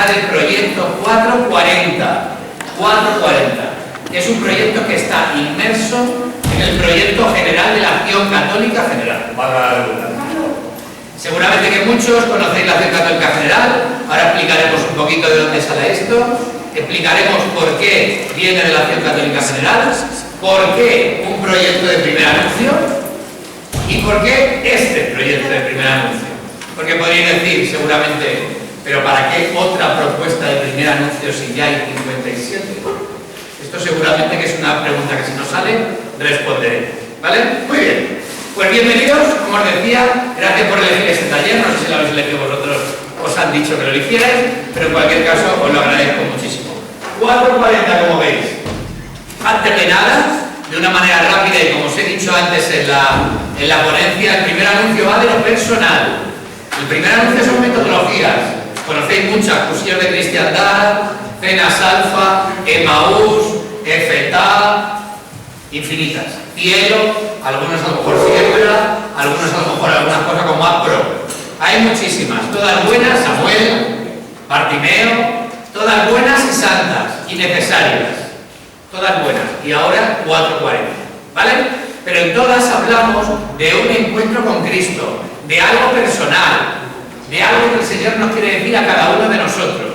presentar el proyecto 440, que es un proyecto que está inmerso en el proyecto general de la Acción Católica General. Seguramente que muchos conocéis la Acción Católica General. Ahora explicaremos un poquito de dónde sale esto, explicaremos por qué viene de la Acción Católica General, por qué un proyecto de primer anuncio y por qué este proyecto de primer anuncio. Porque podríais decir seguramente, pero ¿para qué otra propuesta de primer anuncio si ya hay 57? Esto seguramente que es una pregunta que si nos sale, responderé. ¿Vale? Muy bien. Pues bienvenidos, como os decía, gracias por elegir este taller, no sé si lo habéis elegido vosotros, os han dicho que lo eligierais, pero en cualquier caso os lo agradezco muchísimo. 440, como veis. Antes de nada, de una manera rápida y como os he dicho antes en la ponencia, el primer anuncio va de lo personal. El primer anuncio son metodologías. Conocéis muchas, cursillos de cristiandad, cenas alfa, Emaús, FTA, infinitas. Cielo, algunos a lo mejor siembra, algunos a lo mejor algunas cosas como Apro. Hay muchísimas, todas buenas, Samuel, Bartimeo, todas buenas y santas y necesarias. Todas buenas. Y ahora 440. ¿Vale? Pero en todas hablamos de un encuentro con Cristo, de algo personal, de algo que el Señor nos quiere decir a cada uno de nosotros.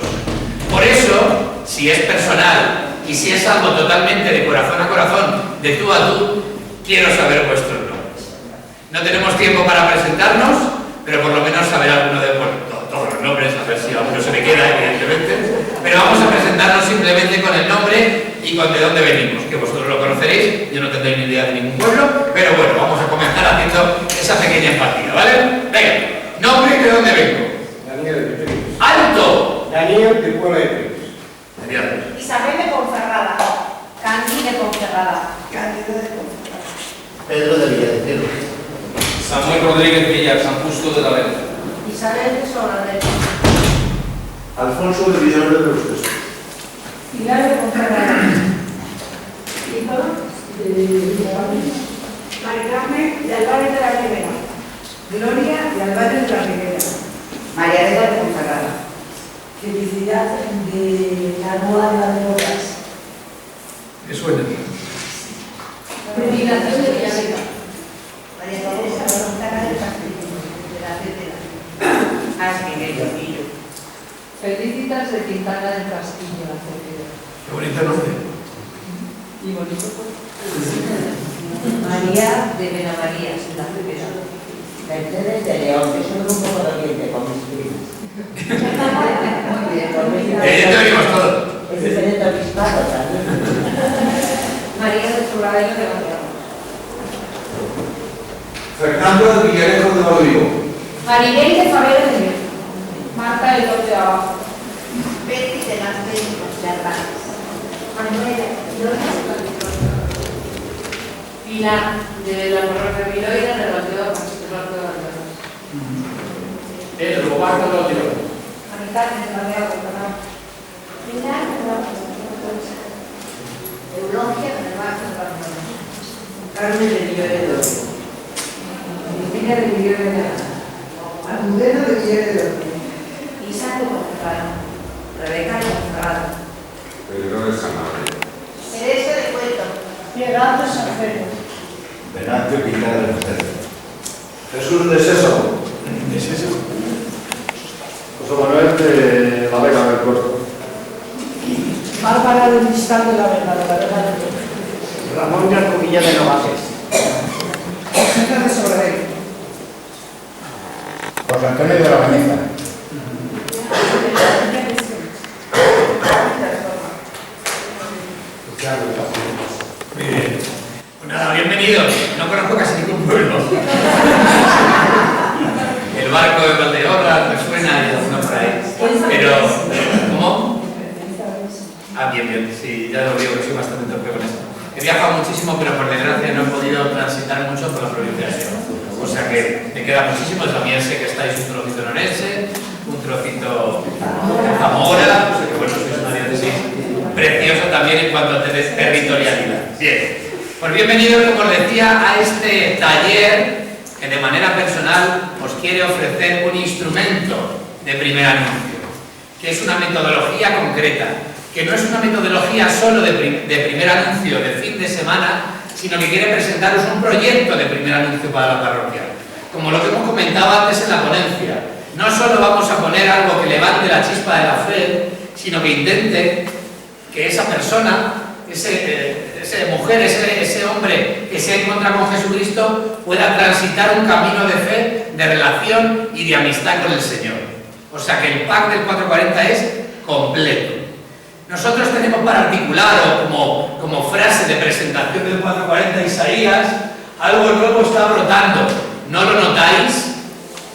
Por eso, si es personal y si es algo totalmente de corazón a corazón, de tú a tú, quiero saber vuestros nombres. No tenemos tiempo para presentarnos, pero por lo menos saber alguno de todos los nombres, a ver si alguno se me queda, evidentemente. Pero vamos a presentarnos simplemente con el nombre y con de dónde venimos, que vosotros lo conoceréis, yo no tendré ni idea de ningún pueblo, pero bueno, vamos a comenzar haciendo esa pequeña empatía, ¿vale? Venga, nombre y de dónde vengo. Daniel de Félix. ¡Alto! Daniel de Puebla de Félix. Genial. Isabel de Ponferrada. Candy de Ponferrada. Cándido de Ponferrada. Pedro de Villadecero. Samuel Rodríguez Villar, San Justo de la Vega. Isabel de Soladero. Alfonso de Villarreal de los Tesos. Pilar de Ponferrada. Nicolás de María Carmen de Álvarez de la Ribera. Gloria de Álvarez de la Ribera. María de Ponferrada. Felicidad de la Noa de las Bodas. ¿Qué suena? Predilación de Villavega. María Teresa Gonzaga del Castillo, de la Cetera. Miguel Llorillo. Felicitas de Quintana del Castillo, la Cetera. Qué bonito nombre. Y bonito. María de Benamarías, de la Cetera. Mercedes de León, que son un poco de oriente con mis primas. Muy bien, por mí. Ya venimos todos. Es diferente obispado también. María de Soladero de Barrio. Fernando de Villarejo de Rodrigo. Maribel de Favela de León. Marta de Los de Abajo. Betty de las Vegas, de Arbanes. Manuel de Pilar de la Corona Viloira de los de Opas, de los de Valderas. Pedro Bartolo de León. Anita de Santiago de Canal. Pilar de la Eulogia de Barrio de Barcelona. Carmen de Villarreal. Virginia de Villarreal. Almudena de Villarreal. Isa de Ponferrada. Rebeca de Ponferrada. Pedro de Sanabria. Teresa de Cueto. Piedad de San Pedro. Venancio Quintana de Mercedes. Jesús de Sésamo. ¿Qué es eso? José Manuel de la Vega del Puerto. Bárbara del Mistral de la Vega, de la Vega del Puerto. Ramón Jacobilla de Novaces. José de Soladero. José Antonio de la Bañeza. Muy bien. Pues nada, bienvenidos. No conozco casi ningún pueblo. El barco de Valdeorras me suena y alguno por ahí. Pero, ¿cómo? Ah, bien, bien. Sí, ya lo digo que soy bastante torpe con esto. He viajado muchísimo, pero por desgracia no he podido transitar mucho por la provincia de León. O sea que me queda muchísimo. También sé que estáis un trocito en Orense, un trocito en Zamora. O sea que bueno, sois una diócesis preciosa también en cuanto a territorialidad. Bien. Pues bienvenidos, como os decía, a este taller que de manera personal os quiere ofrecer un instrumento de primer anuncio. que es una metodología concreta, que no es una metodología solo de primer anuncio, de fin de semana, sino que quiere presentaros un proyecto de primer anuncio para la parroquia. Como lo que hemos comentado antes en la ponencia, no solo vamos a poner algo que levante la chispa de la fe, sino que intente que esa persona, esa mujer, ese hombre que se ha encontrado con Jesucristo pueda transitar un camino de fe, de relación y de amistad con el Señor. O sea que el pack del 440 es completo. Nosotros tenemos para articular, o como frase de presentación del 440 Isaías, algo nuevo está brotando. ¿No lo notáis?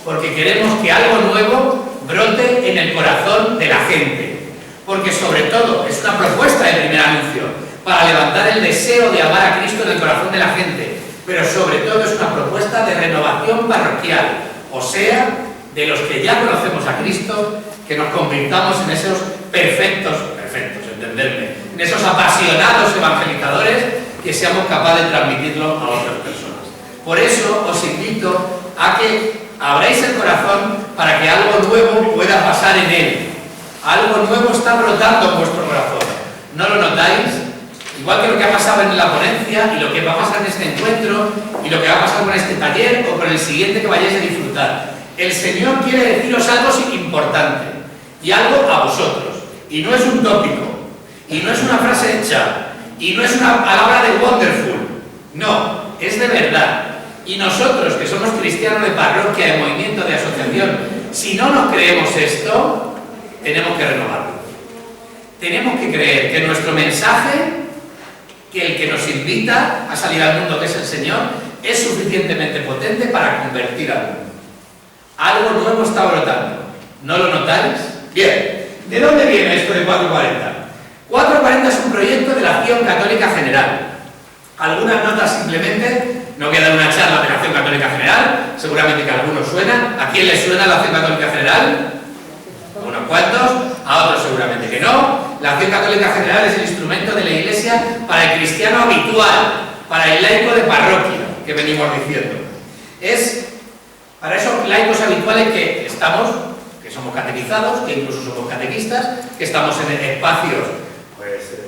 Porque queremos que algo nuevo brote en el corazón de la gente. Porque sobre todo es una propuesta de primer anuncio para levantar el deseo de amar a Cristo en el corazón de la gente. Pero sobre todo es una propuesta de renovación parroquial. O sea, de los que ya conocemos a Cristo, que nos convirtamos en esos perfectos, entenderme, en esos apasionados evangelizadores que seamos capaces de transmitirlo a otras personas. Por eso os invito a que abráis el corazón para que algo nuevo pueda pasar en él. Algo nuevo está brotando en vuestro corazón. ¿No lo notáis? Igual que lo que ha pasado en la ponencia y lo que va a pasar en este encuentro y lo que va a pasar con este taller o con el siguiente que vayáis a disfrutar. El Señor quiere deciros algo importante y algo a vosotros. Y no es un tópico, y no es una frase hecha, y no es una palabra de wonderful. No, es de verdad. Y nosotros, que somos cristianos de parroquia, de movimiento, de asociación, si no nos creemos esto, tenemos que renovarlo. Tenemos que creer que nuestro mensaje, que el que nos invita a salir al mundo, que es el Señor, es suficientemente potente para convertir al mundo. Algo nuevo está brotando. ¿No lo notáis? Bien. ¿De dónde viene esto de 440? 440 es un proyecto de la Acción Católica General. Algunas notas simplemente, no voy a dar una charla de la Acción Católica General, seguramente que a algunos suenan. ¿A quién les suena la Acción Católica General? A unos cuantos, a otros seguramente que no. La Acción Católica General es el instrumento de la Iglesia para el cristiano habitual, para el laico de parroquia, que venimos diciendo. Es para esos laicos habituales que estamos, que somos catequizados, que incluso somos catequistas, que estamos en espacios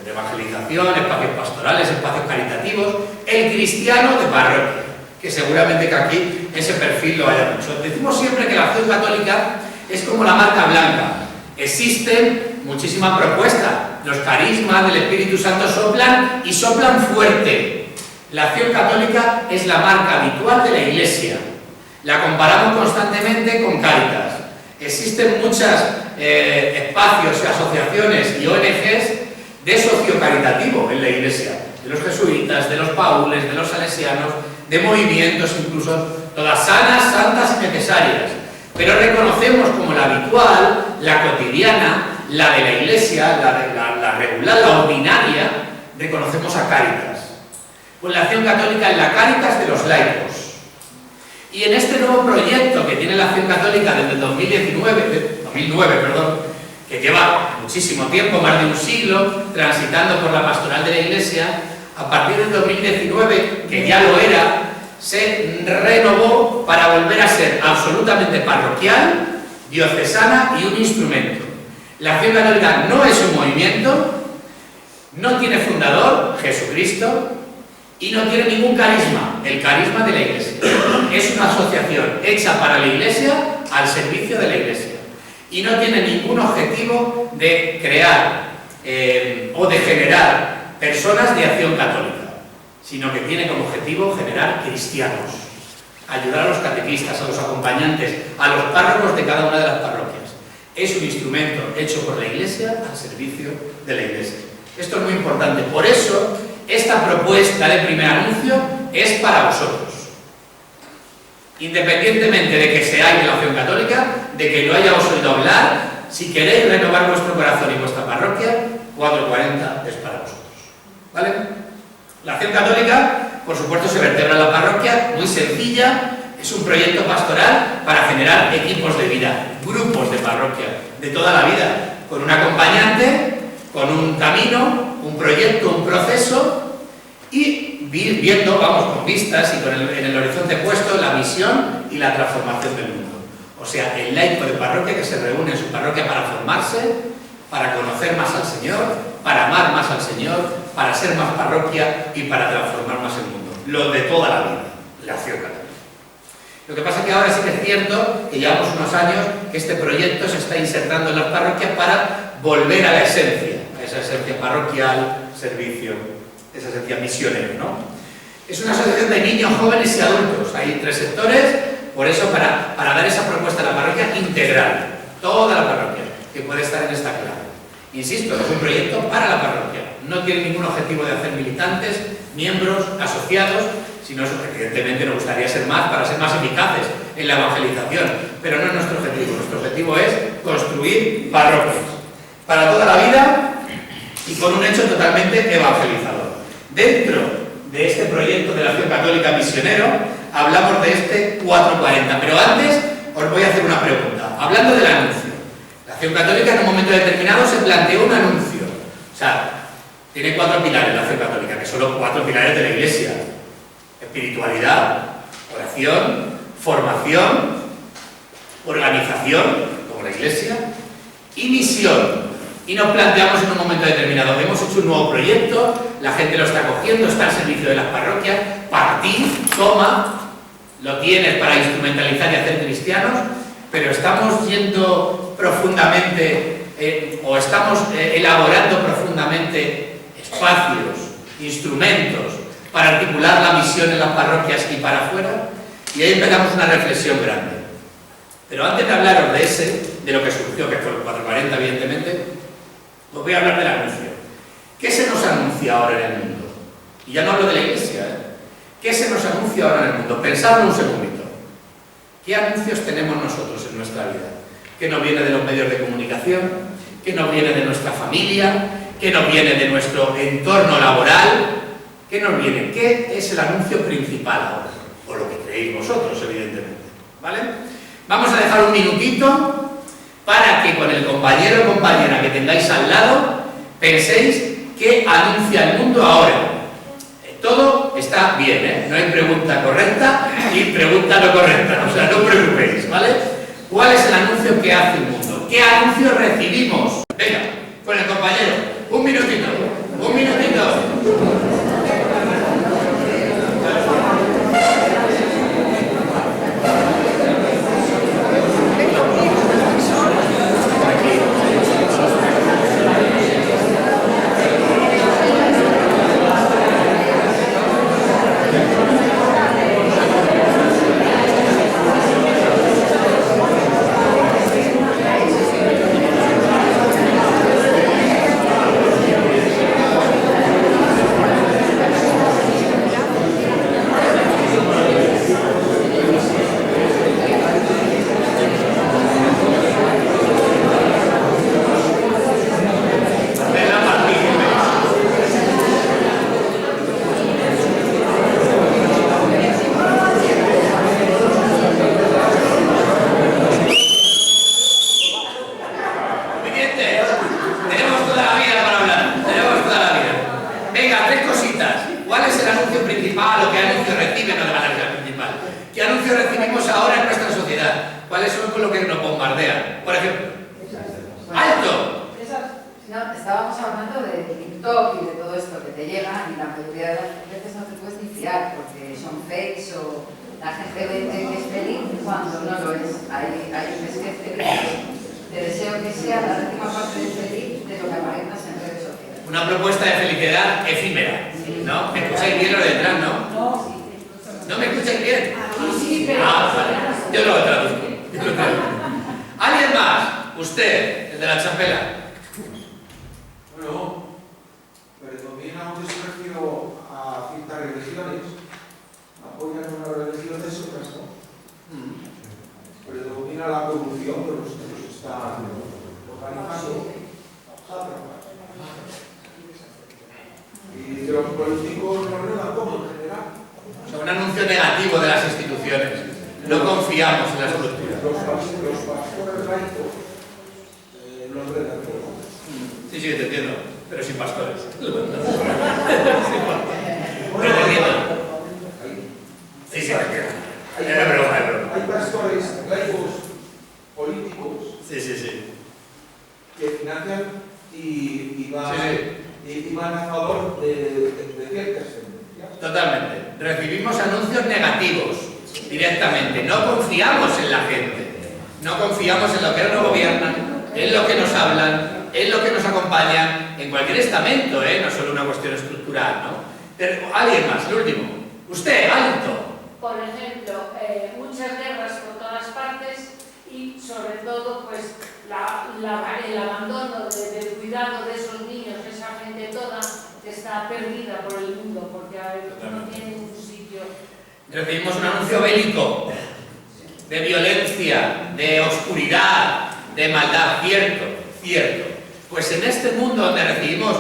de evangelización, espacios pastorales, espacios caritativos, el cristiano de parroquia, que seguramente que aquí ese perfil lo haya mucho. Decimos siempre que la Acción Católica es como la marca blanca. Existen muchísimas propuestas, los carismas del Espíritu Santo soplan y soplan fuerte. La Acción Católica es la marca habitual de la Iglesia. La comparamos constantemente con Cáritas. Existen muchos espacios, asociaciones y ONGs de socio caritativo en la Iglesia, de los jesuitas, de los paules, de los salesianos, de movimientos incluso, todas sanas, santas y necesarias. Pero reconocemos como la habitual, la cotidiana, la de la Iglesia, la regular, la ordinaria, reconocemos a Cáritas. Pues la Acción Católica es la Cáritas de los laicos. Y en este nuevo proyecto que tiene la Acción Católica desde 2009, que lleva muchísimo tiempo, más de un siglo, transitando por la pastoral de la Iglesia, a partir del 2019, que ya lo era, se renovó para volver a ser absolutamente parroquial, diocesana y un instrumento. La Acción Católica no es un movimiento, no tiene fundador, Jesucristo, y no tiene ningún carisma, el carisma de la Iglesia. Es una asociación hecha para la Iglesia, al servicio de la Iglesia. Y no tiene ningún objetivo de crear o de generar personas de acción católica, sino que tiene como objetivo generar cristianos, ayudar a los catequistas, a los acompañantes, a los párrocos de cada una de las parroquias. Es un instrumento hecho por la Iglesia al servicio de la Iglesia. Esto es muy importante. Por eso, esta propuesta de primer anuncio es para vosotros. Independientemente de que seáis de la Acción Católica, de que lo hayáis oído hablar, si queréis renovar vuestro corazón y vuestra parroquia, 440 es para vosotros. ¿Vale? La Acción Católica, por supuesto, se vertebra en la parroquia, muy sencilla, es un proyecto pastoral para generar equipos de vida, grupos de parroquia, de toda la vida, con un acompañante, con un camino, un proyecto, un proceso, y viendo, vamos, con vistas y con en el horizonte puesto la misión y la transformación del mundo. O sea, el laico de parroquia que se reúne en su parroquia para formarse, para conocer más al Señor, para amar más al Señor, para ser más parroquia y para transformar más el mundo. Lo de toda la vida, la acción católica. Lo que pasa es que ahora sí que es cierto que llevamos unos años que este proyecto se está insertando en las parroquias para volver a la esencia, a esa esencia parroquial, servicio, esa esencia misionera, ¿no? Es una asociación de niños, jóvenes y adultos. Hay 3 sectores, por eso para dar esa propuesta a la parroquia integral, toda la parroquia, que puede estar en esta clave. Insisto, es un proyecto para la parroquia. No tiene ningún objetivo de hacer militantes, miembros, asociados, sino evidentemente nos gustaría ser más para ser más eficaces en la evangelización, pero no es nuestro objetivo. Nuestro objetivo es construir parroquias para toda la vida y con un hecho totalmente evangelizador. Dentro de este proyecto de la Acción Católica Misionero hablamos de este 440, pero antes os voy a hacer una pregunta. Hablando del anuncio, la Acción Católica en un momento determinado se planteó un anuncio. O sea, tiene 4 pilares la Acción Católica, que son los 4 pilares de la Iglesia: espiritualidad, oración, formación, organización, como la Iglesia, y misión. Y nos planteamos en un momento determinado, hemos hecho un nuevo proyecto, la gente lo está cogiendo, está al servicio de las parroquias, para ti, toma, lo tienes para instrumentalizar y hacer cristianos, pero estamos yendo profundamente, o estamos elaborando profundamente espacios, instrumentos, para articular la misión en las parroquias y para afuera, y ahí empezamos una reflexión grande. Pero antes de hablaros de lo que surgió, que fue el 440 evidentemente, os voy a hablar del anuncio. ¿Qué se nos anuncia ahora en el mundo? Y ya no hablo de la Iglesia, ¿eh? ¿Qué se nos anuncia ahora en el mundo? Pensadlo un segundito. ¿Qué anuncios tenemos nosotros en nuestra vida? ¿Qué nos viene de los medios de comunicación? ¿Qué nos viene de nuestra familia? ¿Qué nos viene de nuestro entorno laboral? ¿Qué nos viene? ¿Qué es el anuncio principal ahora? O lo que creéis vosotros, evidentemente. ¿Vale? Vamos a dejar un minutito para que con el compañero o compañera que tengáis al lado penséis qué anuncia el mundo ahora. Todo está bien, ¿eh? No hay pregunta correcta y pregunta no correcta. O sea, no os preocupéis, ¿vale? ¿Cuál es el anuncio que hace el mundo? ¿Qué anuncio recibimos? Venga, con el compañero. Un minutito. Un minutito. Una propuesta de felicidad efímera, ¿no? ¿Me escucháis bien lo de detrás, no? ¿No me escucháis bien? Vale. Yo lo traduzco. ¿Alguien más? Usted, el de la chapela. Bueno, predomina un desprecio a ciertas religiones, apoyan unas religiones otras no. Predomina la corrupción de los que los están organizando. Y que los políticos no le dan como en general. O sea, un anuncio negativo de las instituciones. No confiamos en la estructura. Los pastores laicos los redan todo. Sí, te entiendo. Pero sin pastores. Sí, te entiendo. Hay pastores laicos financian y van, Sí, y van a favor de ciertas tendencias. Totalmente. Recibimos anuncios negativos directamente. No confiamos en la gente. No confiamos en lo que nos gobiernan, en lo que nos hablan, en lo que nos acompañan, en cualquier estamento, no solo una cuestión estructural, ¿no? Pero, alguien más, el último. Usted, alto. Por ejemplo, muchas guerras por todas partes y sobre todo pues el abandono del cuidado de esos niños, esa gente toda que está perdida por el mundo porque no tiene un sitio. Recibimos un anuncio bélico, de violencia, de oscuridad, de maldad, cierto. Pues en este mundo donde recibimos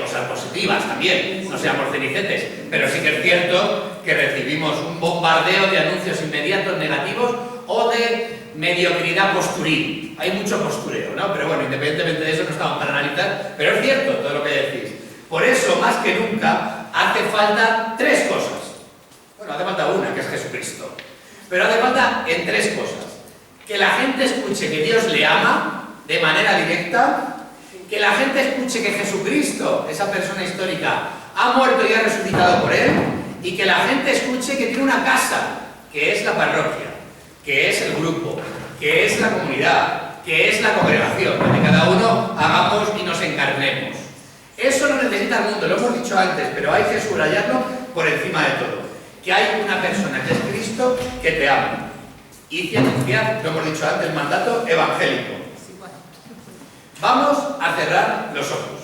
cosas positivas también, no seamos cenicetes, pero sí que es cierto que recibimos un bombardeo de anuncios inmediatos negativos o de mediocridad posturil. Hay mucho postureo, ¿no? Pero bueno, independientemente de eso no estamos para analizar, pero es cierto todo lo que decís. Por eso, más que nunca, hace falta tres cosas. Bueno, hace falta una, que es Jesucristo. Pero hace falta en tres cosas. Que la gente escuche que Dios le ama de manera directa, que la gente escuche que Jesucristo, esa persona histórica, ha muerto y ha resucitado por él, y que la gente escuche que tiene una casa, que es la parroquia, que es el grupo, que es la comunidad, que es la congregación, donde cada uno hagamos y nos encarnemos. Eso lo necesita el mundo, lo hemos dicho antes, pero hay que subrayarlo por encima de todo. Que hay una persona que es Cristo que te ama. Y que anunciar, lo hemos dicho antes, el mandato evangélico. Vamos a cerrar los ojos.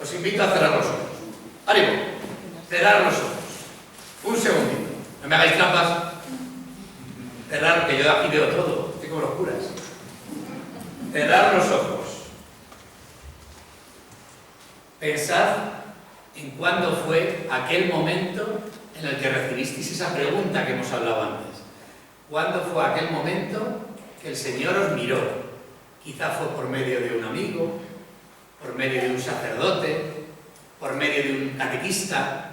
Os invito a cerrar los ojos. ¡Ánimo! Cerrar los ojos. Un segundito. No me hagáis trampas. Cerrar, que yo aquí veo todo. Estoy como los curas. Cerrar los ojos. Pensad en cuándo fue aquel momento en el que recibisteis esa pregunta que hemos hablado antes. ¿Cuándo fue aquel momento que el Señor os miró? Quizá fue por medio de un amigo, por medio de un sacerdote, por medio de un catequista,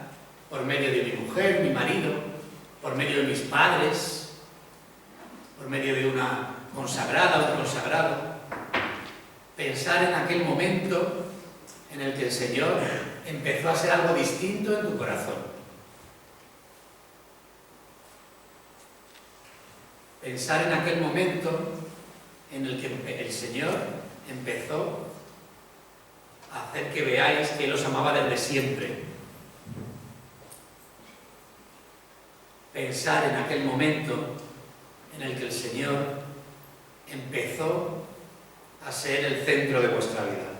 por medio de mi mujer, mi marido, por medio de mis padres, por medio de una consagrada o un consagrado. Pensar en aquel momento en el que el Señor empezó a hacer algo distinto en tu corazón. Pensar en aquel momento en el que el Señor empezó a hacer que veáis que Él os amaba desde siempre. Pensar en aquel momento en el que el Señor empezó a ser el centro de vuestra vida.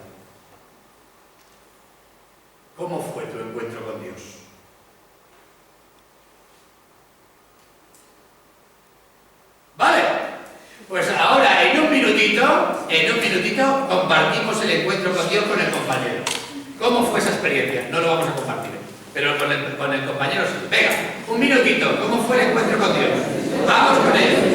¿Cómo fue tu encuentro con Dios? ¿Vale? Pues ahora, en un minutito, compartimos el encuentro con Dios con el compañero. ¿Cómo fue esa experiencia? No lo vamos a compartir, pero con el compañero sí. Venga, un minutito, ¿cómo fue el encuentro con Dios? Vamos con él.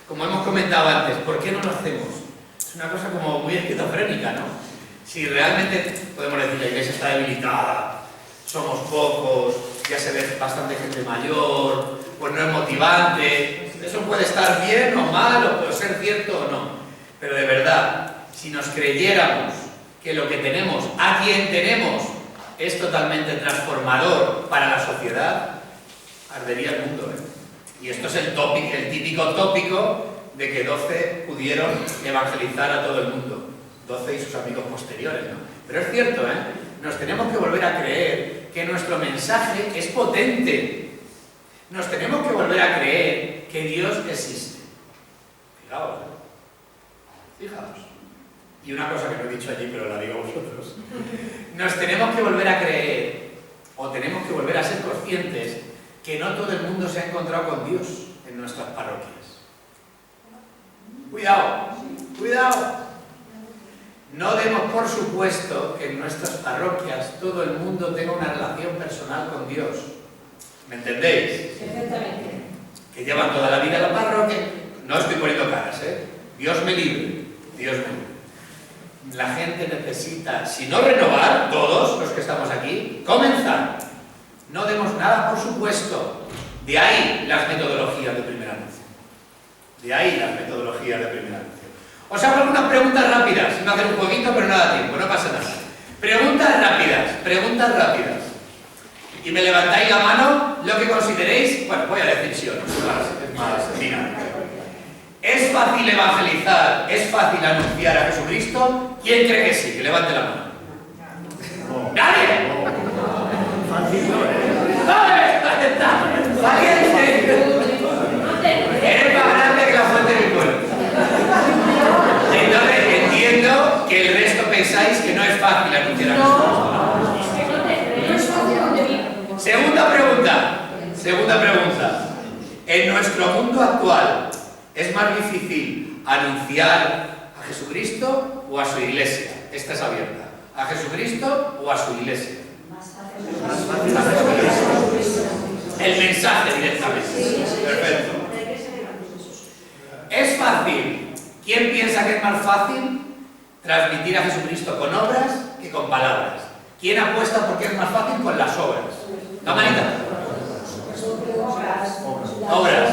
como hemos comentado antes, ¿por qué no lo hacemos? Es una cosa como muy esquizofrénica, ¿no? Si realmente podemos decir la iglesia está debilitada, somos pocos, ya se ve bastante gente mayor, pues no es motivante, eso puede estar bien o mal, o puede ser cierto o no, pero de verdad, si nos creyéramos que lo que tenemos, a quien tenemos, es totalmente transformador para la sociedad, ardería el mundo, ¿eh? Y esto es el típico tópico de que 12 pudieron evangelizar a todo el mundo, 12 y sus amigos posteriores, ¿no? Pero es cierto, ¿eh? Nos tenemos que volver a creer que nuestro mensaje es potente. Nos tenemos que volver a creer que Dios existe. Fijaos, ¿eh? Fijaos. Y una cosa que no he dicho allí, pero la digo a vosotros. Nos tenemos que volver a creer, o tenemos que volver a ser conscientes, que no todo el mundo se ha encontrado con Dios en nuestras parroquias. Cuidado, cuidado. No demos por supuesto que en nuestras parroquias todo el mundo tenga una relación personal con Dios. ¿Me entendéis? Perfectamente. Que llevan toda la vida a la parroquia. No estoy poniendo caras, ¿eh? Dios me libre, Dios me libre. La gente necesita, si no renovar, todos los que estamos aquí, comenzar. No demos nada por supuesto. De ahí las metodologías de primer anuncio. De ahí las metodologías de primer anuncio. Os hago algunas preguntas rápidas. Iba a hacer un jueguito, pero no da tiempo, no pasa nada. Preguntas rápidas, preguntas rápidas. Y me levantáis la mano lo que consideréis. Bueno, voy a decir sí o no, es más dinámico. ¿Es fácil evangelizar? ¿Es fácil anunciar a Jesucristo? ¿Quién cree que sí? Que levante la mano. ¡Nadie! Fácil no es. ¡Ahí está! ¡Valiente! Eres más grande que la fuente de mi pueblo. Entonces entiendo que el resto pensáis que no es fácil anunciar a Jesucristo. Segunda pregunta. En nuestro mundo actual, ¿es más difícil anunciar a Jesucristo o a su iglesia? Esta es abierta. ¿A Jesucristo o a su iglesia? El mensaje directamente. Perfecto. ¿Es fácil? ¿Quién piensa que es más fácil transmitir a Jesucristo con obras que con palabras? ¿Quién apuesta porque es más fácil con las obras? ¿La manita? Obras.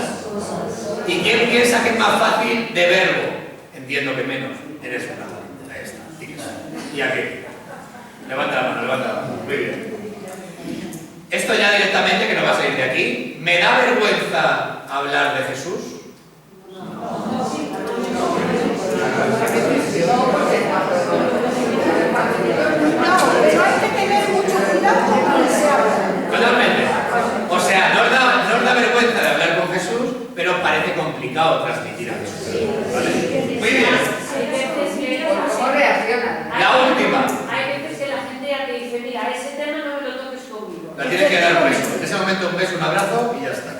¿Y quién piensa que es más fácil de verbo? Entiendo que menos. Eres una. Ahí está. ¿Y a qué? Levanta la mano, levanta la mano. Muy bien. Esto ya directamente, que no va a salir de aquí. ¿Me da vergüenza hablar de Jesús? Pero hay que tener mucho cuidado con lo que se habla. Totalmente. O sea, no os da vergüenza de hablar con Jesús, pero parece complicado transmitir a Jesús. ¿Vale? Muy bien. ¿Cómo reaccionan? La última. Hay veces que la gente ya te dice, mira, ese tema no me lo toques conmigo. La tienes que dar un beso. En ese momento un beso, un abrazo y ya está.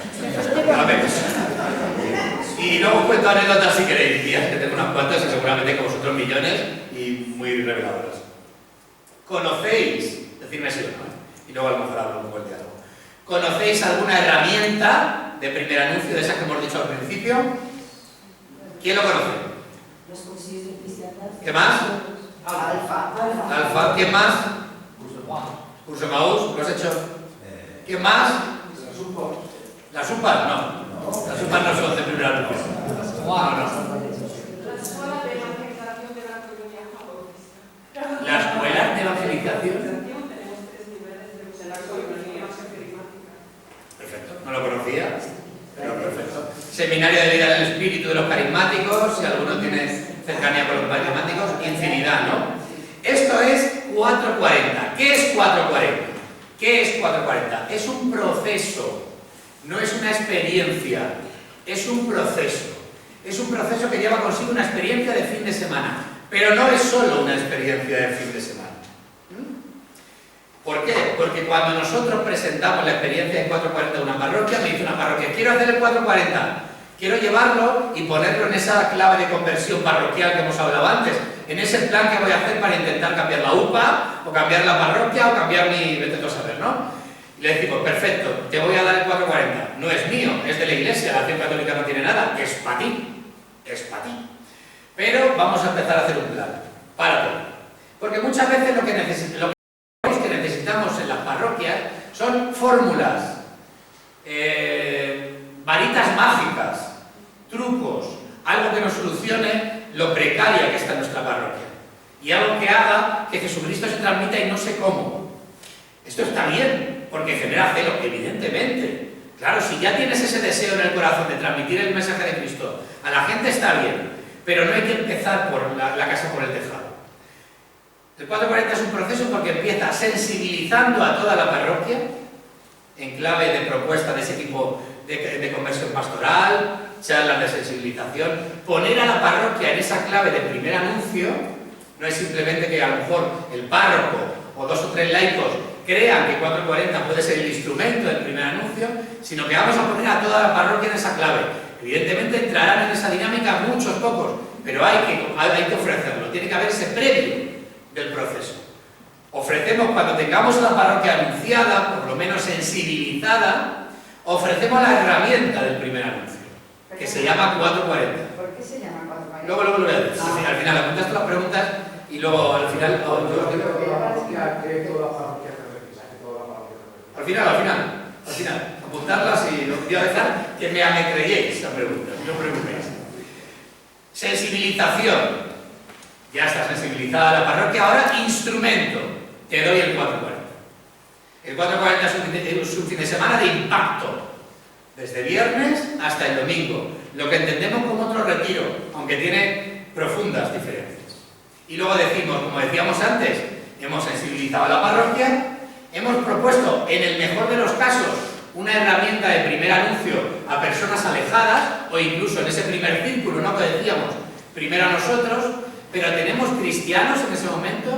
A ver. Y luego os cuento anécdotas si queréis, días que tengo unas cuantas y seguramente con vosotros millones y muy reveladoras. ¿Conocéis? Decidme si o no, y luego a lo mejor hablo un poco el diálogo. ¿Conocéis alguna herramienta de primer anuncio de esas que hemos dicho al principio? ¿Quién lo conoce? ¿Qué más? Alfa. ¿Quién más? Curso Maús, ¿lo has hecho? ¿Quién más? Las UPAs, no. Las UPAs no son de primer anuncio. No. La escuela de evangelización. Perfecto, no lo conocía, pero perfecto. Seminario de vida del espíritu de los carismáticos, si alguno tiene cercanía con los carismáticos, infinidad, ¿no? Esto es 440. ¿Qué es 440? ¿Qué es 440? Es un proceso, no es una experiencia, es un proceso. Es un proceso que lleva consigo una experiencia de fin de semana. Pero no es solo una experiencia de fin de semana. ¿Por qué? Porque cuando nosotros presentamos la experiencia en 440 de una parroquia, me dice una parroquia, quiero hacer el 440, quiero llevarlo y ponerlo en esa clave de conversión parroquial que hemos hablado antes, en ese plan que voy a hacer para intentar cambiar la UPA, o cambiar la parroquia, o cambiar mi... vete tú a saber, ¿no? Y le decimos, perfecto, te voy a dar el 440. No es mío, es de la iglesia, la Acción Católica no tiene nada, es para ti. es para ti. Pero vamos a empezar a hacer un plan. Párate. Porque muchas veces lo que necesitamos en las parroquias son fórmulas, varitas mágicas, trucos, algo que nos solucione lo precaria que está en nuestra parroquia. Y algo que haga que Jesucristo se transmita y no sé cómo. Esto está bien, porque genera celo, evidentemente. Claro, si ya tienes ese deseo en el corazón de transmitir el mensaje de Cristo a la gente, está bien, pero no hay que empezar por la casa por el tejado. El 440 es un proceso porque empieza sensibilizando a toda la parroquia en clave de propuesta de ese tipo de conversión pastoral, charlas de sensibilización, poner a la parroquia en esa clave de primer anuncio. No es simplemente que a lo mejor el párroco o 2 o 3 laicos crean que 440 puede ser el instrumento del primer anuncio, sino que vamos a poner a toda la parroquia en esa clave. Evidentemente entrarán en esa dinámica muchos pocos, pero hay que ofrecerlo, tiene que haber ese previo del proceso. Ofrecemos, cuando tengamos a la parroquia anunciada, por lo menos sensibilizada, ofrecemos la herramienta del primer anuncio, que se llama 440. ¿Por qué se llama 440? Luego lo voy a decir. Al final apuntas todas las preguntas y luego al final... Al final, apuntarlas y os voy a dejar que me creéis la pregunta, no preguntéis. Sensibilización. Ya está sensibilizada la parroquia, ahora instrumento. Te doy el 440. El 440 es un fin de semana de impacto, desde viernes hasta el domingo, lo que entendemos como otro retiro, aunque tiene profundas diferencias. Y luego decimos, como decíamos antes, hemos sensibilizado a la parroquia, hemos propuesto, en el mejor de los casos, una herramienta de primer anuncio a personas alejadas, o incluso en ese primer círculo, ¿no?, que decíamos, primero a nosotros. Pero ¿tenemos cristianos en ese momento?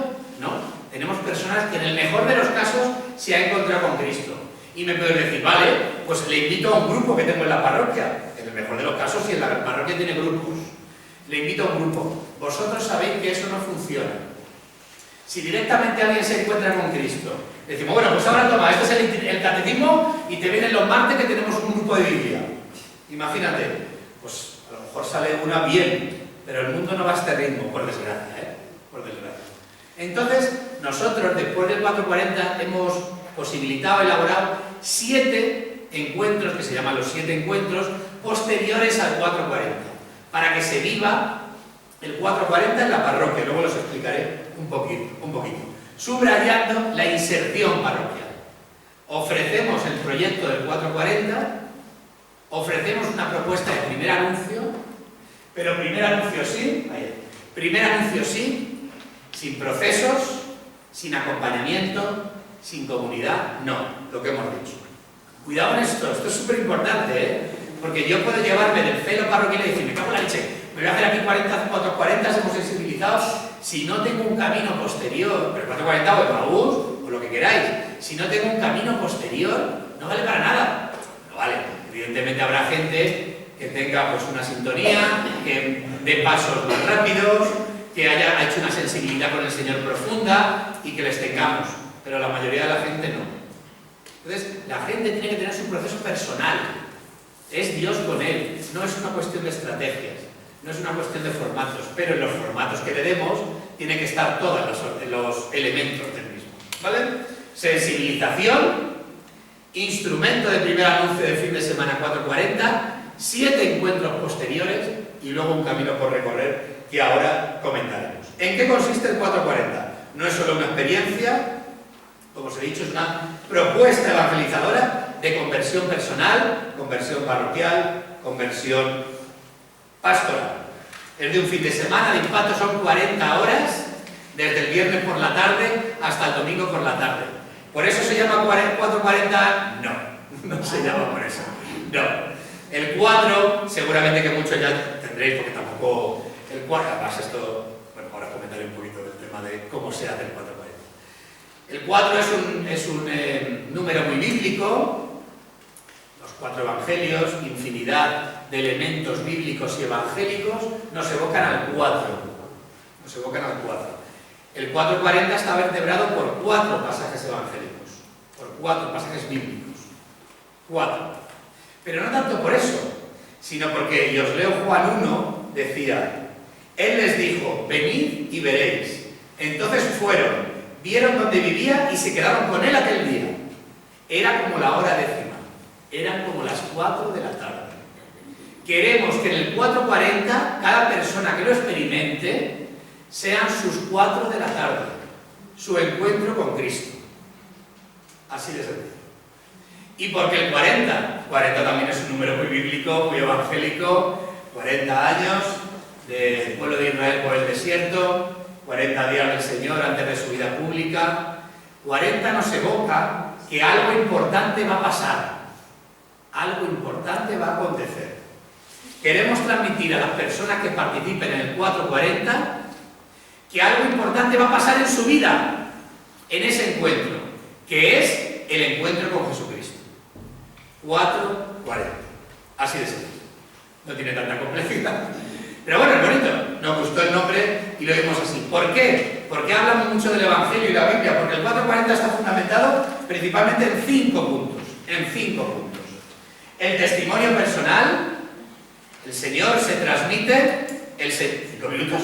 No. Tenemos personas que en el mejor de los casos se han encontrado con Cristo. Y me pueden decir, vale, pues le invito a un grupo que tengo en la parroquia. En el mejor de los casos, si en la parroquia tiene grupos. Le invito a un grupo. Vosotros sabéis que eso no funciona. Si directamente alguien se encuentra con Cristo, decimos, bueno, pues ahora toma, este es el catecismo y te vienen los martes que tenemos un grupo de Biblia. Imagínate, pues a lo mejor sale una bien, pero el mundo no va a este ritmo, por desgracia, por desgracia. Entonces, nosotros, después del 440, hemos posibilitado, elaborado 7 encuentros, que se llaman los 7 encuentros, posteriores al 440, para que se viva el 440 en la parroquia. Luego los explicaré un poquito. Subrayando la inserción parroquial. Ofrecemos el proyecto del 440, ofrecemos una propuesta de primer anuncio, pero primer anuncio sí, sin procesos, sin acompañamiento, sin comunidad, no, lo que hemos dicho. Cuidado en esto es súper importante, porque yo puedo llevarme del celo parroquial y decir, me cago en la leche, me voy a hacer aquí 440, hemos sensibilizado, si no tengo un camino posterior, pero 440 o Emaús, o lo que queráis, si no tengo un camino posterior, no vale para nada. No vale, evidentemente habrá gente que tenga pues una sintonía, que dé pasos más rápidos, que haya hecho una sensibilidad con el Señor profunda y que les tengamos, pero la mayoría de la gente no. Entonces, la gente tiene que tener su proceso personal, es Dios con él, no es una cuestión de estrategias, no es una cuestión de formatos, pero en los formatos que le demos tienen que estar todos los elementos del mismo, ¿vale? Sensibilización, instrumento de primer anuncio de fin de semana 440, 7 encuentros posteriores y luego un camino por recorrer que ahora comentaremos. ¿En qué consiste el 440? No es solo una experiencia, como os he dicho, es una propuesta evangelizadora de conversión personal, conversión parroquial, conversión pastoral. Es de un fin de semana de impacto, son 40 horas, desde el viernes por la tarde hasta el domingo por la tarde. ¿Por eso se llama 440? No se llama por eso. No. El 4, seguramente que muchos ya tendréis, porque tampoco... El 4, además esto... Bueno, ahora comentaré un poquito del tema de cómo se hace el 440. El 4 es un número muy bíblico, los 4 evangelios, infinidad de elementos bíblicos y evangélicos nos evocan al 4. Nos evocan al 4. El 440 está vertebrado por 4 pasajes evangélicos, por 4 pasajes bíblicos. 4. Pero no tanto por eso, sino porque, y os leo Juan 1, decía: Él les dijo, venid y veréis. Entonces fueron, vieron dónde vivía y se quedaron con él aquel día. Era como la hora 10, eran como las 4 de la tarde. Queremos que en el 4:40 cada persona que lo experimente sean sus 4 de la tarde, su encuentro con Cristo. Así de sencillo. ¿Y por qué el 40? 40 también es un número muy bíblico, muy evangélico. 40 años del pueblo de Israel por el desierto, 40 días del Señor antes de su vida pública. 40 nos evoca que algo importante va a pasar, algo importante va a acontecer. Queremos transmitir a las personas que participen en el 4:40 que algo importante va a pasar en su vida, en ese encuentro, que es el encuentro con Jesucristo. 4:40. Así de sencillo. No tiene tanta complejidad. Pero bueno, es bonito. Nos gustó el nombre y lo vimos así. ¿Por qué? Porque hablamos mucho del Evangelio y la Biblia, porque el 4:40 está fundamentado principalmente en 5 puntos. En 5 puntos. El testimonio personal. El Señor se transmite. 5 minutos.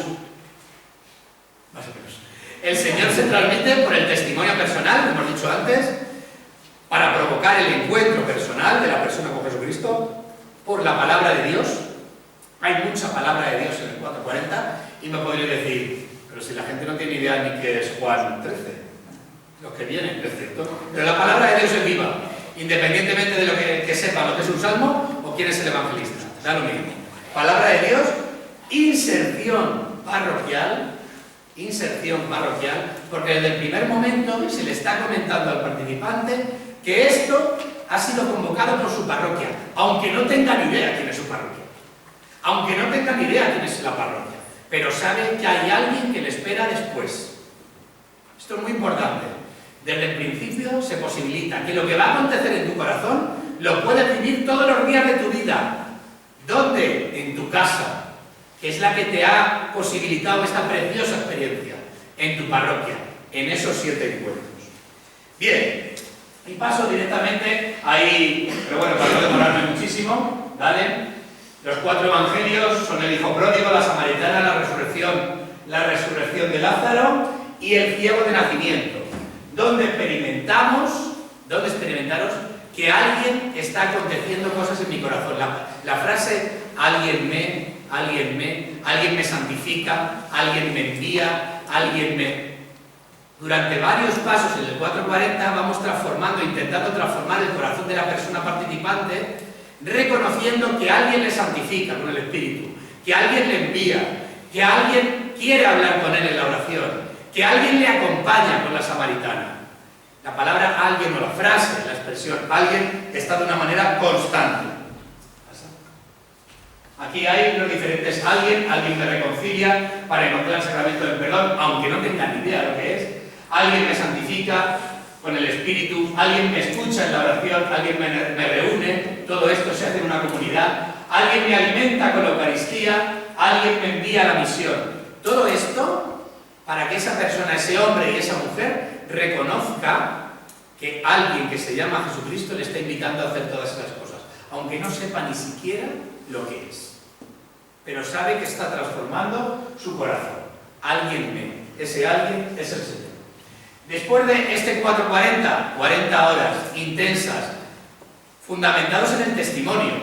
Más o menos. El Señor se transmite por el testimonio personal, como hemos dicho antes, para provocar el encuentro personal de la persona con Jesucristo, por la palabra de Dios. Hay mucha palabra de Dios en el 4:40 y me podría decir, pero si la gente no tiene idea ni qué es Juan 13, los que vienen, es cierto. Pero la palabra de Dios es viva, independientemente de lo que sepa lo que es un salmo o quién es el evangelista. Da lo mismo. Palabra de Dios, inserción parroquial, porque desde el primer momento se le está comentando al participante que esto ha sido convocado por su parroquia, aunque no tenga ni idea quién es su parroquia, aunque no tenga ni idea quién es la parroquia, pero sabe que hay alguien que le espera después. Esto es muy importante. Desde el principio se posibilita que lo que va a acontecer en tu corazón lo puedes vivir todos los días de tu vida. ¿Dónde? En tu casa, que es la que te ha posibilitado esta preciosa experiencia, en tu parroquia, en esos 7 encuentros. Bien, y paso directamente ahí, pero bueno, para no demorarme muchísimo, ¿vale? Los 4 evangelios son el hijo pródigo, la samaritana, la resurrección de Lázaro y el ciego de nacimiento, donde experimentaros que alguien está aconteciendo cosas en mi corazón. La frase alguien me santifica, alguien me envía, Durante varios pasos en el 4:40 vamos intentando transformar el corazón de la persona participante, reconociendo que alguien le santifica con el Espíritu, que alguien le envía, que alguien quiere hablar con él en la oración, que alguien le acompaña con la samaritana. La palabra alguien o la frase, la expresión alguien está de una manera constante. Aquí hay los diferentes alguien me reconcilia para encontrar el sacramento del perdón, aunque no tenga ni idea de lo que es. Alguien me santifica con el Espíritu, alguien me escucha en la oración, alguien me reúne, todo esto se hace en una comunidad, alguien me alimenta con la Eucaristía, alguien me envía a la misión. Todo esto para que esa persona, ese hombre y esa mujer reconozca que alguien que se llama Jesucristo le está invitando a hacer todas esas cosas, aunque no sepa ni siquiera lo que es, pero sabe que está transformando su corazón. Ese alguien es el Señor. Después de este 4:40, 40 horas intensas, fundamentados en el testimonio,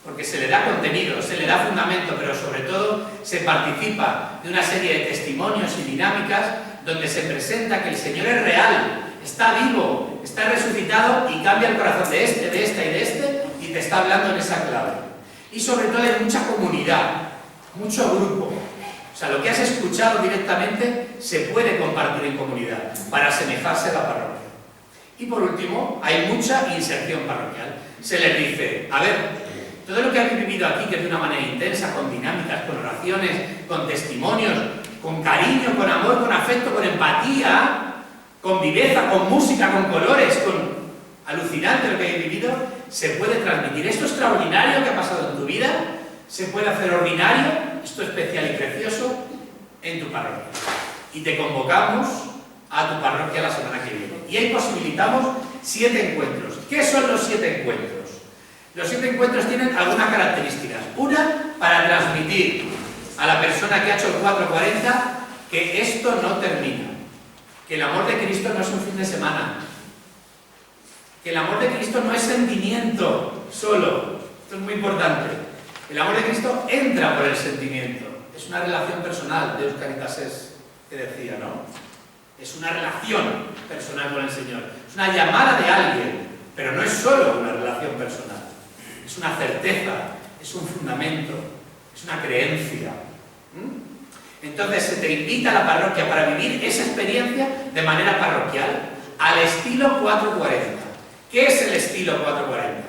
porque se le da contenido, se le da fundamento, pero sobre todo se participa de una serie de testimonios y dinámicas donde se presenta que el Señor es real, está vivo, está resucitado y cambia el corazón de esta y de este y te está hablando en esa clave. Y sobre todo hay mucha comunidad, mucho grupo. O sea, lo que has escuchado directamente se puede compartir en comunidad para asemejarse a la parroquia. Y por último, hay mucha inserción parroquial. Se les dice, a ver, todo lo que habéis vivido aquí, que es de una manera intensa, con dinámicas, con oraciones, con testimonios, con cariño, con amor, con afecto, con empatía, con viveza, con música, con colores, con alucinante lo que habéis vivido, se puede transmitir. Esto extraordinario que ha pasado en tu vida, se puede hacer ordinario, esto especial y precioso, en tu parroquia. Y te convocamos a tu parroquia la semana que viene. Y ahí posibilitamos 7 encuentros. ¿Qué son los 7 encuentros? Los 7 encuentros tienen algunas características. Una, para transmitir a la persona que ha hecho el 440 que esto no termina, que el amor de Cristo no es un fin de semana, que el amor de Cristo no es sentimiento solo, esto es muy importante, el amor de Cristo entra por el sentimiento, es una relación personal, Deus Caritas es, que decía, ¿no? Es una relación personal con el Señor, es una llamada de alguien, pero no es solo una relación personal, es una certeza, es un fundamento, es una creencia. Entonces se te invita a la parroquia para vivir esa experiencia de manera parroquial, al estilo 440. ¿Qué es el estilo 440?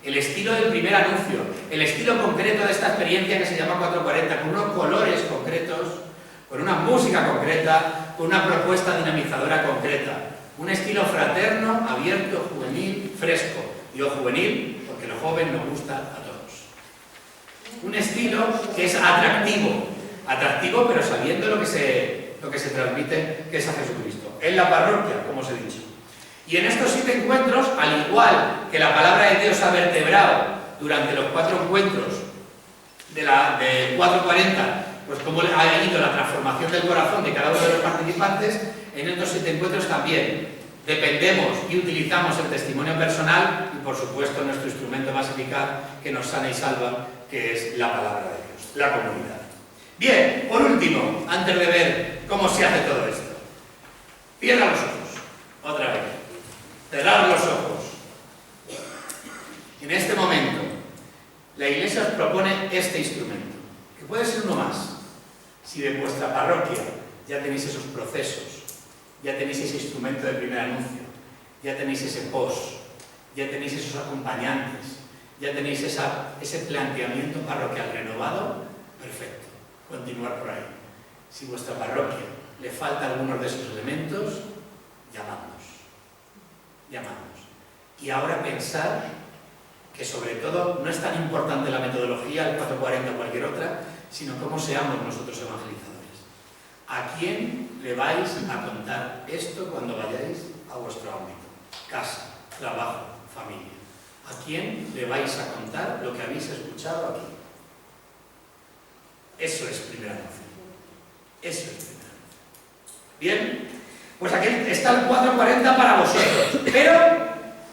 El estilo del primer anuncio, el estilo concreto de esta experiencia que se llama 440, con unos colores concretos, con una música concreta, con una propuesta dinamizadora concreta. Un estilo fraterno, abierto, juvenil, fresco. Digo juvenil porque lo joven nos gusta a todos. Un estilo que es atractivo pero sabiendo lo que se transmite, que es a Jesucristo. En la parroquia, como os he dicho. Y en estos 7 encuentros, al igual que la palabra de Dios ha vertebrado durante los 4 encuentros de 440, pues cómo ha ido la transformación del corazón de cada uno de los participantes, en estos 7 encuentros también dependemos y utilizamos el testimonio personal y por supuesto nuestro instrumento más eficaz que nos sana y salva, que es la palabra de Dios, la comunidad. Bien, por último, antes de ver cómo se hace todo esto, cierra los ojos, otra vez, cerrar los ojos. En este momento, la Iglesia os propone este instrumento, que puede ser uno más. Si de vuestra parroquia ya tenéis esos procesos, ya tenéis ese instrumento de primer anuncio, ya tenéis ese post, ya tenéis esos acompañantes, ya tenéis ese planteamiento parroquial renovado, perfecto, continuar por ahí. Si vuestra parroquia le falta algunos de esos elementos, llamadnos. Y ahora pensar que sobre todo no es tan importante la metodología, el 440 o cualquier otra, sino cómo seamos nosotros evangelizadores. ¿A quién le vais a contar esto cuando vayáis a vuestro ámbito? Casa, trabajo, familia. ¿A quién le vais a contar lo que habéis escuchado aquí? Eso es primera noción. Eso es primera noción. Bien, pues aquí está el 440 para vosotros, pero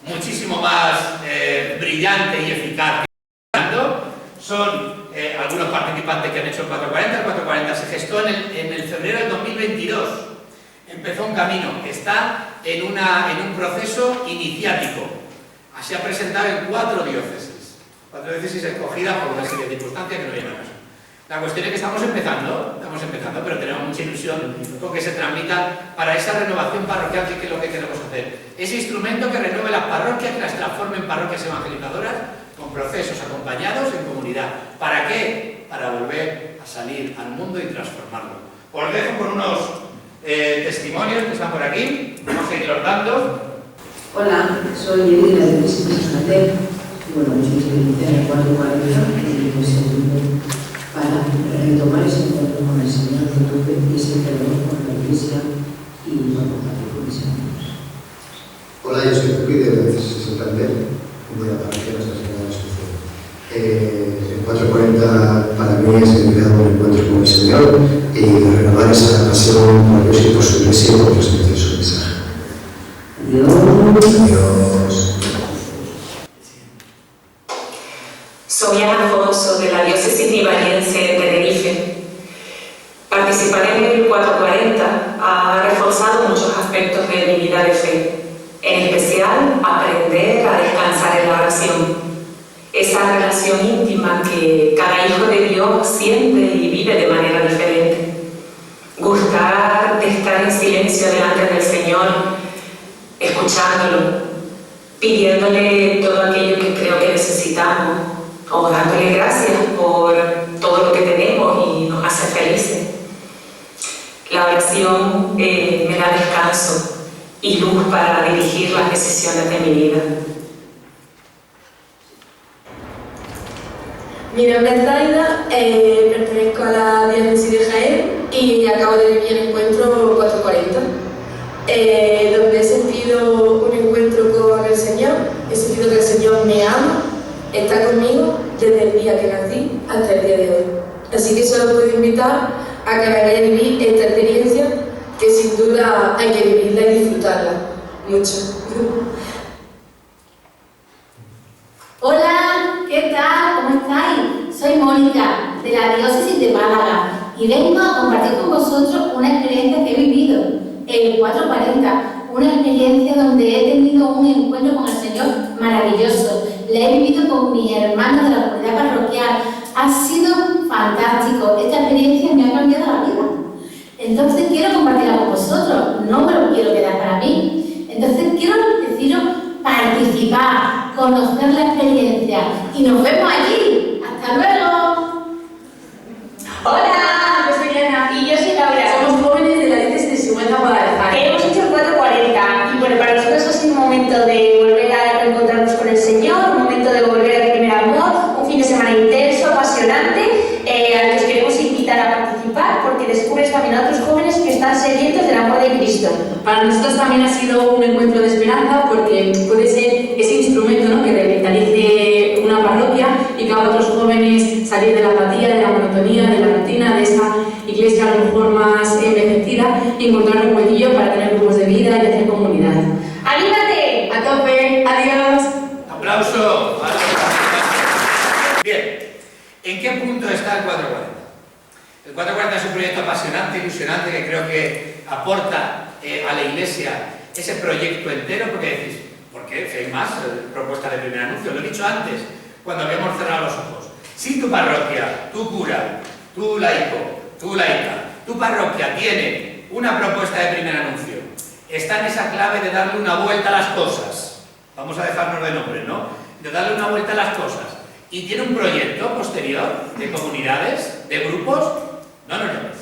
muchísimo más brillante y eficaz. Son algunos participantes que han hecho el 440. El 440 se gestó en el febrero del 2022. Empezó un camino, está en un proceso iniciático. Se ha presentado en 4 diócesis. 4 diócesis escogidas por una serie de circunstancias que no vienen a caso. La cuestión es que estamos empezando, pero tenemos mucha ilusión con que se transmita para esa renovación parroquial, que es lo que queremos hacer. Ese instrumento que renueve las parroquias, que las transforme en parroquias evangelizadoras, con procesos acompañados en comunidad. ¿Para qué? Para volver a salir al mundo y transformarlo. Os dejo con unos testimonios que están por aquí, vamos a irlos dando. Hola, soy Edith de Visitas Santander. Bueno, mi experiencia en el 440 que me sirve para retomar ese encuentro con el Señor que tuve y ese perdón con la Iglesia y no compartir con mis amigos. Hola, yo soy Pupi de la Diócesis de Santander, de la parroquia Nuestra Señora de Asunción. El 440 para mí es el creado un encuentro con el Señor y renovar esa pasión por Dios y por su Iglesia y por transmitir su mensaje. Adiós. Soy Ana Alfonso de la diócesis ribariense de Tenerife. Participar en el 440 ha reforzado muchos aspectos de mi vida de fe, en especial aprender a descansar en la oración, esa relación íntima que cada hijo de Dios siente y vive de manera diferente. Gustar de estar en silencio delante del Señor, escuchándolo, pidiéndole todo aquello que creo que necesitamos, o dándole gracias por todo lo que tenemos y nos hace felices. La oración me da descanso y luz para dirigir las decisiones de mi vida. Mi nombre es Zaida, pertenezco a la diócesis de Jaén y acabo de vivir el encuentro 440, donde he sentido un encuentro con el Señor, he sentido que el Señor me ama, está conmigo desde el día que nací hasta el día de hoy. El Así que solo puedo invitar a que vengáis a vivir esta experiencia, que sin duda hay que vivirla y disfrutarla mucho. Hola, ¿qué tal? ¿Cómo estáis? Soy Mónica, de la Diócesis de Málaga, y vengo a compartir con vosotros una experiencia que he vivido, el 440, una experiencia donde he tenido un encuentro con el Señor maravilloso. La he vivido con mis hermanos de la comunidad parroquial. Ha sido fantástico. Esta experiencia me ha cambiado la vida. Entonces quiero compartirla con vosotros, no me lo quiero quedar para mí. Entonces quiero deciros participar, conocer la experiencia y nos vemos allí. ¡Hasta luego! Hola, yo soy Ana. Y yo soy Laura. Somos jóvenes de la diócesis de Sigüenza, Guadalajara. Hemos hecho el 440 y bueno, para nosotros ha sido un momento de volver a reencontrarnos con el Señor, un momento de volver al primer amor, un fin de semana intenso, apasionante, al que os queremos invitar a participar porque descubres también a otros jóvenes que están sedientos del amor de Cristo. Para nosotros también ha sido un encuentro de esperanza porque puede ser ese instrumento, ¿no?, que revitalice una parroquia y que haga a otros jóvenes salir de la apatía, de la monotonía, de la rutina, de esa iglesia a lo mejor más envejecida y encontrar un huequillo para tener grupos de vida y hacer comunidad. ¡Anímate! ¡A tope! ¡Adiós! ¡Aplauso! Bien, ¿en qué punto está el 440? El 440 es un proyecto apasionante, ilusionante, que creo que aporta a la Iglesia ese proyecto entero, porque decís, ¿por qué? Si hay más propuestas de primer anuncio. Lo he dicho antes, cuando habíamos cerrado los ojos. Si tu parroquia, tu cura, tu laico, tu laica, tu parroquia tiene una propuesta de primer anuncio, está en esa clave de darle una vuelta a las cosas. Vamos a dejarnos de nombre, ¿no? De darle una vuelta a las cosas. Y tiene un proyecto posterior de comunidades, de grupos, no nos llames.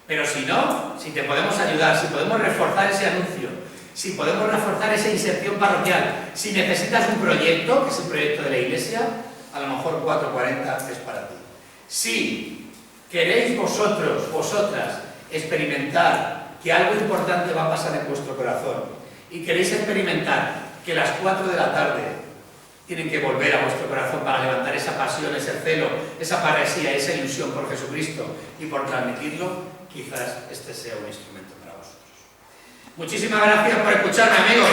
Pero si no, si te podemos ayudar, si podemos reforzar ese anuncio, si podemos reforzar esa inserción parroquial, si necesitas un proyecto, que es el proyecto de la Iglesia, a lo mejor 440 es para ti. Si queréis vosotros, vosotras, experimentar que algo importante va a pasar en vuestro corazón y queréis experimentar que las 4 de la tarde tienen que volver a vuestro corazón para levantar esa pasión, ese celo, esa parresía, esa ilusión por Jesucristo y por transmitirlo, quizás este sea un instrumento para vosotros. Muchísimas gracias por escucharme, amigos.